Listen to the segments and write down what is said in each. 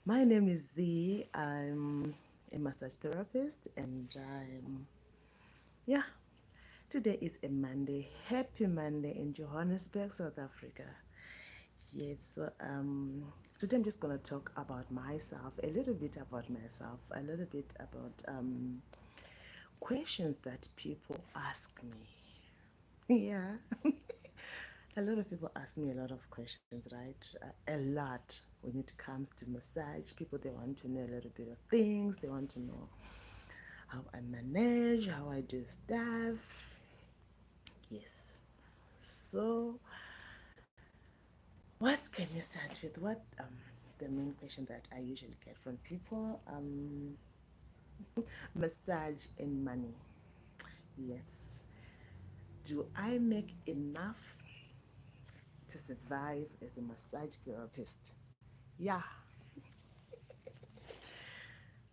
My name is Z. I'm a massage therapist, and yeah, today is a Monday. Happy Monday in Johannesburg, South Africa. Yes, today I'm just gonna talk about myself, a little bit about myself, a little bit about questions that people ask me. Yeah, a lot of people ask me a lot of questions, right? A lot when it comes to massage. People, they want to know a little bit of things. They want to know how I manage, how I do stuff. Yes. So, what can you start with? What is the main question that I usually get from people? Massage and money. Yes. Do I make enough to survive as a massage therapist? Yeah,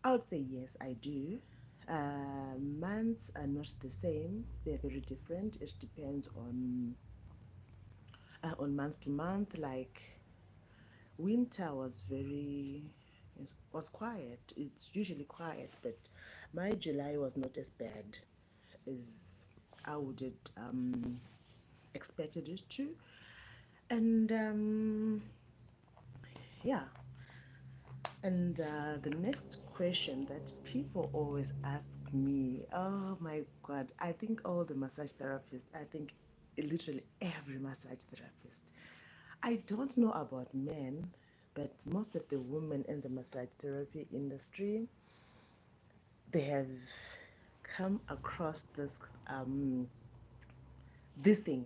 I would say yes, I do. Months are not the same; they're very different. It depends on month to month. Like winter was was quiet. It's usually quiet, but my July was not as bad as I would have expected it to. And yeah, and the next question that people always ask me, oh my God, I think all the massage therapists, I think literally every massage therapist. I don't know about men, but most of the women in the massage therapy industry, they have come across this thing.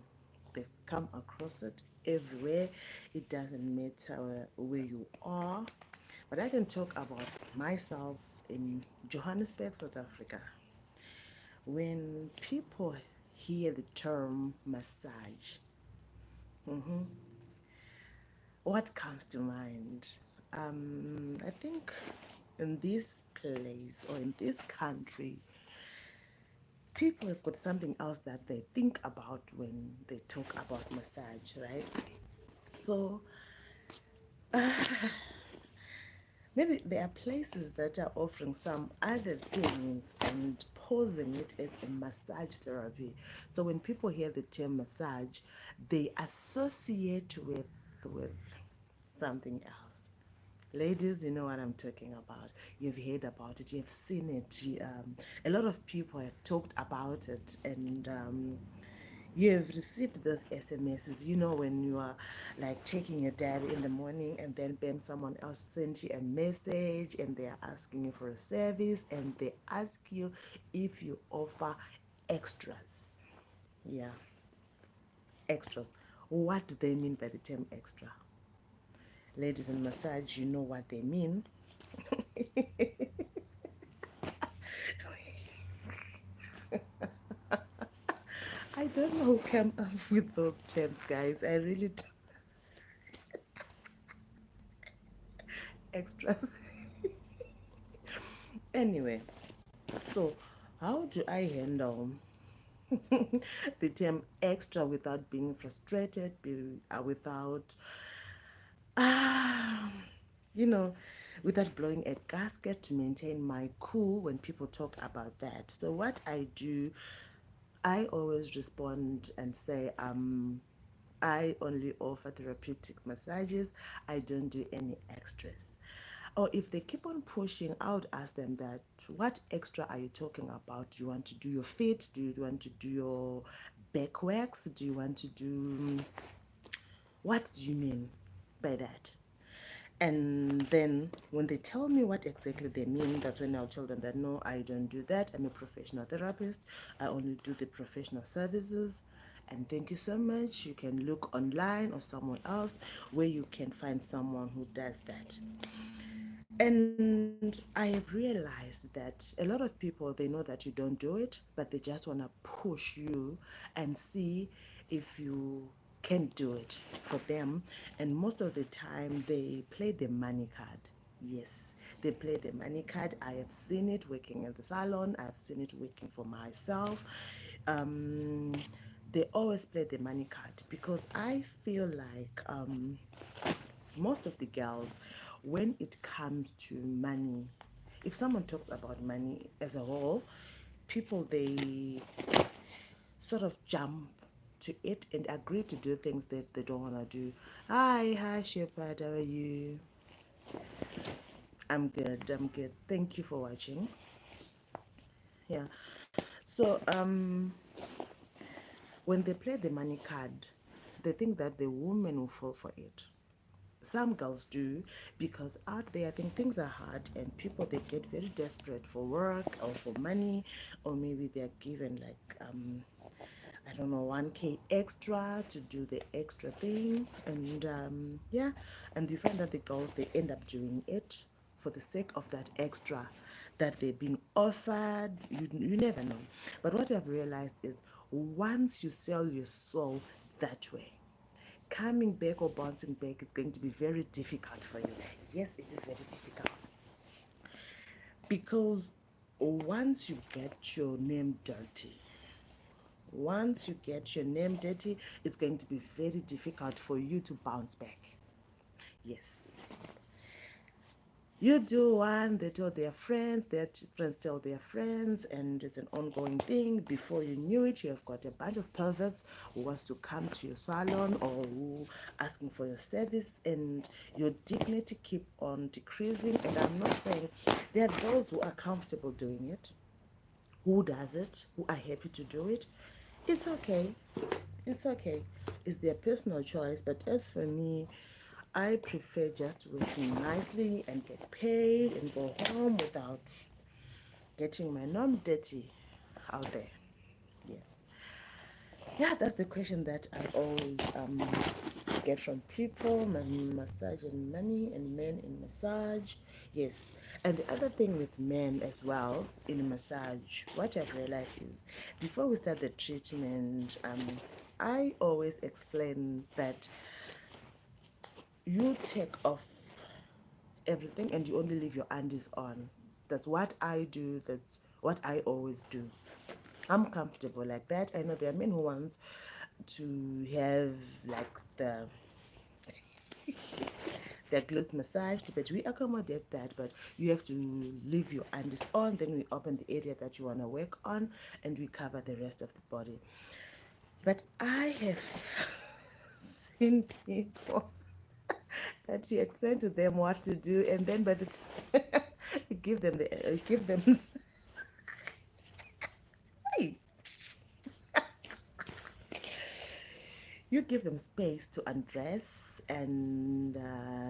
They've come across it everywhere. It doesn't matter where you are. But I can talk about myself in Johannesburg, South Africa. When people hear the term massage, mhm, what comes to mind? I think in this place or in this country, people have got something else that they think about when they talk about massage, right? So maybe there are places that are offering some other things and posing it as a massage therapy. So when people hear the term massage, they associate with something else. Ladies, you know what I'm talking about. You've heard about it, you've seen it. A lot of people have talked about it, and you've received those SMSs, you know, when you are like checking your diary in the morning and then bam, someone else sends you a message and they are asking you for a service and they ask you if you offer extras. Yeah, extras. What do they mean by the term extra? Ladies in massage, you know what they mean. I don't know who came up with those terms, guys. I really don't. Extras. Anyway, so how do I handle the term extra without being frustrated, without, ah, you know, without blowing a gasket to maintain my cool when people talk about that? So what I do, I always respond and say, I only offer therapeutic massages. I don't do any extras. Or if they keep on pushing, I would ask them that, what extra are you talking about? Do you want to do your feet? Do you want to do your back wax? Do you want to do, what do you mean by that? And then when they tell me what exactly they mean, that's when I'll tell them that no, I don't do that. I'm a professional therapist. I only do the professional services. And thank you so much. You can look online or somewhere else where you can find someone who does that. And I have realized that a lot of people, they know that you don't do it, but they just want to push you and see if you can do it for them. And most of the time, they play the money card. Yes, they play the money card. I have seen it working in the salon. I've seen it working for myself. Um, they always play the money card because I feel like most of the girls, when it comes to money, if someone talks about money as a whole, people they sort of jump to it and agree to do things that they don't want to do. Hi, Shepard, how are you? I'm good. Thank you for watching. Yeah. So, when they play the money card, they think that the woman will fall for it. Some girls do, because out there I think things are hard and people they get very desperate for work or for money, or maybe they're given like I don't know, 1K extra to do the extra thing. And yeah, and you find that the girls they end up doing it for the sake of that extra that they've been offered. You never know. But what I've realized is once you sell your soul that way, coming back or bouncing back is going to be very difficult for you. Yes, it is very difficult, because once you get your name dirty, it's going to be very difficult for you to bounce back. Yes. You do one, they tell their friends, their friends tell their friends, and it's an ongoing thing. Before you knew it, you have got a bunch of perverts who wants to come to your salon or who asking for your service, and your dignity keep on decreasing. And I'm not saying there are those who are comfortable doing it, who does it, who are happy to do it. It's okay. It's okay. It's their personal choice. But as for me, I prefer just working nicely and get paid and go home without getting my name dirty out there. Yes. Yeah, that's the question that I always get from people. Massage and money, and men in massage. Yes. And the other thing with men as well in massage, what I've realized is before we start the treatment, I always explain that you take off everything and you only leave your undies on. That's what I do. That's what I always do. I'm comfortable like that. I know there are men who want to have like their clothes massaged, but we accommodate that. But you have to leave your undies on. Then we open the area that you want to work on, and we cover the rest of the body. But I have seen people that you explain to them what to do, and then by the time you give them hey, you give them space to undress and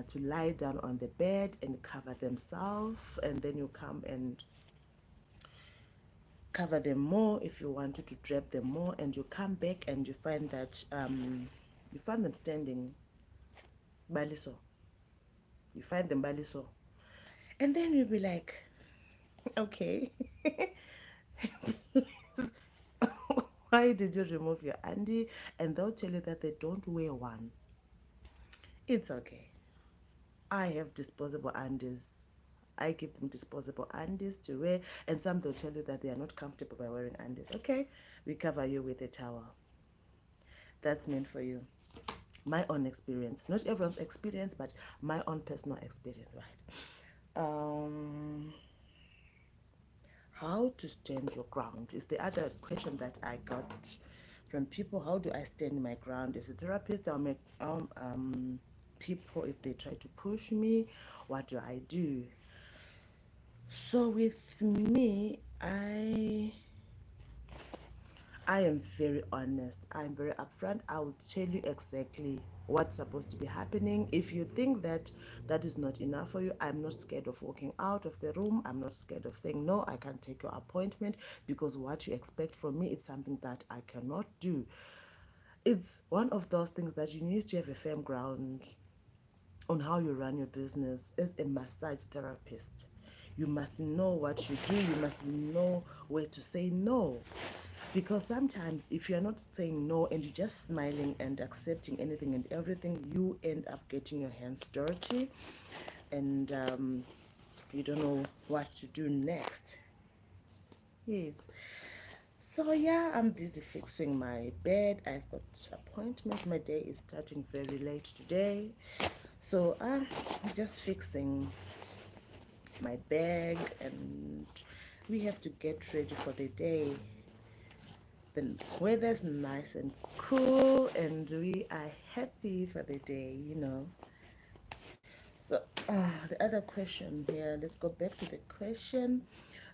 to lie down on the bed and cover themselves, and then you come and cover them more if you wanted to drape them more, and you come back and you find that you find them standing baliso. You find them baliso, and then you'll be like, okay. Why did you remove your undie? And they'll tell you that they don't wear one. It's okay. I have disposable undies. I give them disposable undies to wear, and some they'll tell you that they are not comfortable by wearing undies. Okay, we cover you with a towel. That's meant for you. My own experience, not everyone's experience, but my own personal experience, right? How to stand your ground is the other question that I got from people. How do I stand my ground? As a therapist, I'll make people, if they try to push me, what do I do? So with me, I am very honest. I'm very upfront. I will tell you exactly what's supposed to be happening. If you think that that is not enough for you, I'm not scared of walking out of the room. I'm not scared of saying, no, I can't take your appointment, because what you expect from me is something that I cannot do. It's one of those things that you need to have a firm ground on how you run your business as a massage therapist. You must know what you do. You must know where to say no. Because sometimes if you're not saying no and you're just smiling and accepting anything and everything, you end up getting your hands dirty, and you don't know what to do next. Yes. So yeah, I'm busy fixing my bed. I've got appointments. My day is starting very late today. So I'm just fixing my bag, and we have to get ready for the day. The weather's nice and cool, and we are happy for the day. So, the other question here, let's go back to the question.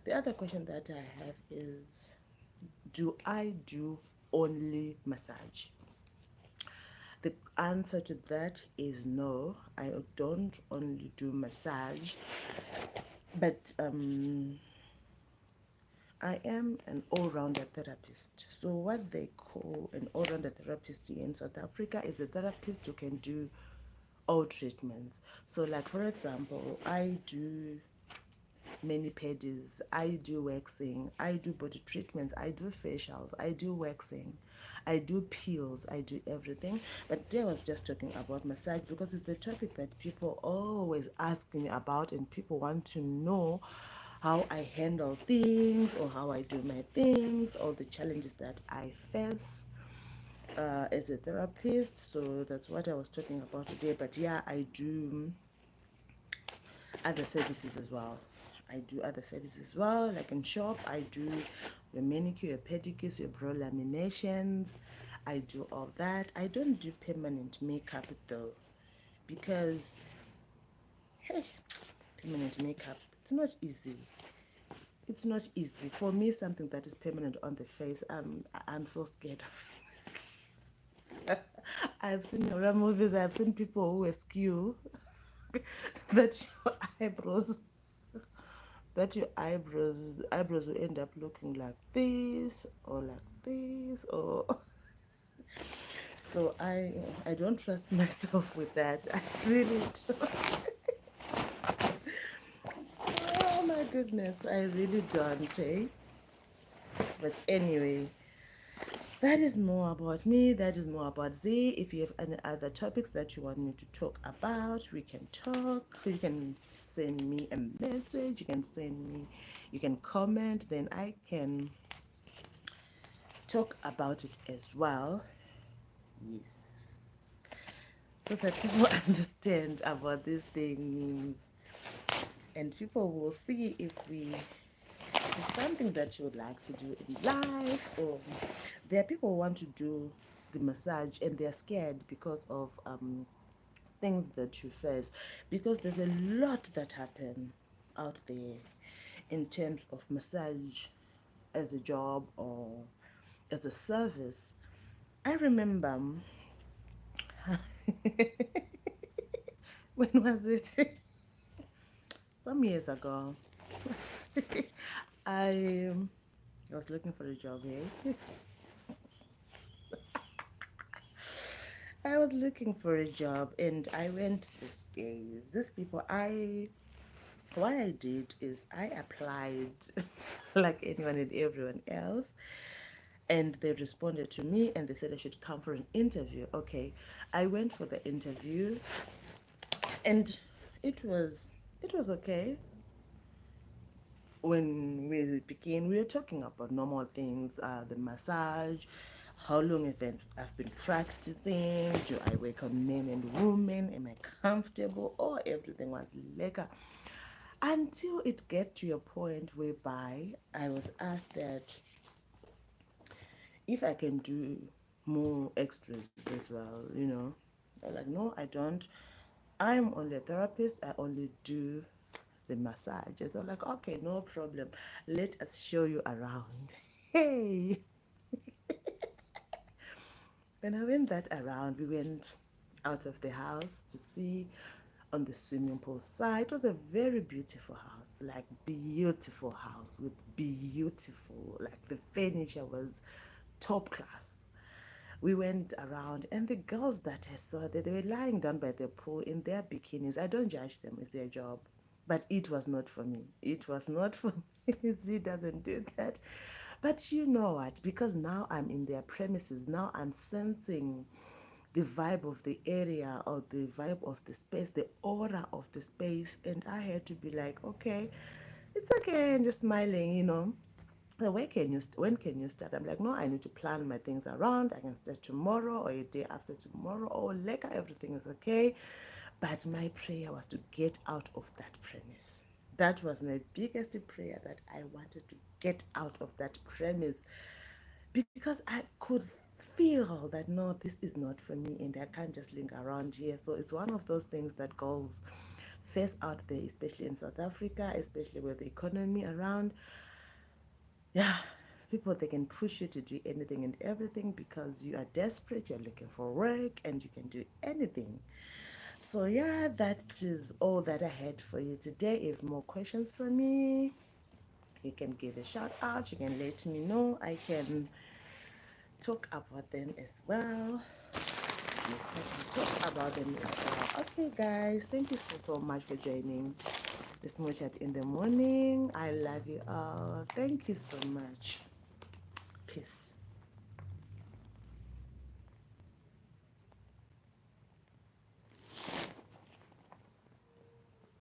The other question that I have is, do I do only massage? The answer to that is no, I don't only do massage, but I am an all-rounder therapist. So what they call an all-rounder therapist in South Africa is a therapist who can do all treatments. So like for example, I do many pedis, I do waxing, I do body treatments, I do facials, I do waxing, I do peels, I do everything. But today I was just talking about massage because it's the topic that people always ask me about, and people want to know how I handle things or how I do my things, all the challenges that I face as a therapist. So that's what I was talking about today. But yeah, I do other services as well. I do other services as well. Like in shop, I do your manicure, your pedicures, your brow laminations. I do all that. I don't do permanent makeup though, because hey, permanent makeup, it's not easy. It's not easy for me. Something that is permanent on the face, I'm so scared of. I've seen horror movies. I've seen people who eschew that your eyebrows that your eyebrows will end up looking like this or like this or so I don't trust myself with that. I really don't. Oh my goodness, I really don't, eh? But anyway, that is more about me. That is more about Z. If you have any other topics that you want me to talk about, we can talk. You can send me a message. You can comment. Then I can talk about it as well. Yes. So that people understand about these things, and people will see if it's something that you would like to do in life, or there are people who want to do the massage and they're scared because of things that you face, because there's a lot that happen out there in terms of massage as a job or as a service. I remember when was it? Some years ago. I was looking for a job, eh? I was looking for a job and I went to this place. These people, what I did is I applied like anyone and everyone else, and they responded to me and they said I should come for an interview. Okay, I went for the interview, and it was it was okay. When we began, we were talking about normal things, the massage, how long I've been practicing, do I work on men and women, am I comfortable, oh, everything was lekker. Until it get to a point whereby I was asked that if I can do more extras as well. I'm like, no, I don't. I'm only a therapist, I only do the massages. I'm like, okay, no problem. Let us show you around. Hey, when I went that around, we went out of the house to see on the swimming pool side. It was a very beautiful house, like beautiful house with beautiful, like the furniture was top class. We went around, and the girls that I saw, they were lying down by the pool in their bikinis. I don't judge them, it's their job. But it was not for me. It was not for me. Z doesn't do that. But you know what? Because now I'm in their premises, now I'm sensing the vibe of the area or the vibe of the space, the aura of the space. And I had to be like, okay, it's okay, and just smiling. So when can you start? I'm like, no, I need to plan my things around. I can start tomorrow or a day after tomorrow. Oh, like everything is okay. But my prayer was to get out of that premise. That was my biggest prayer, that I wanted to get out of that premise, because I could feel that no, this is not for me and I can't just linger around here. So it's one of those things that goes face out there, especially in South Africa, especially with the economy around. Yeah, people, they can push you to do anything and everything because you are desperate, you're looking for work, and you can do anything. So yeah, that is all that I had for you today. If more questions for me, you can give a shout out, you can let me know. I can talk about them as well. Yes, I can talk about them as well. Okay, guys, thank you so much for joining this Small Chat in the morning. I love you all. Thank you so much. Peace.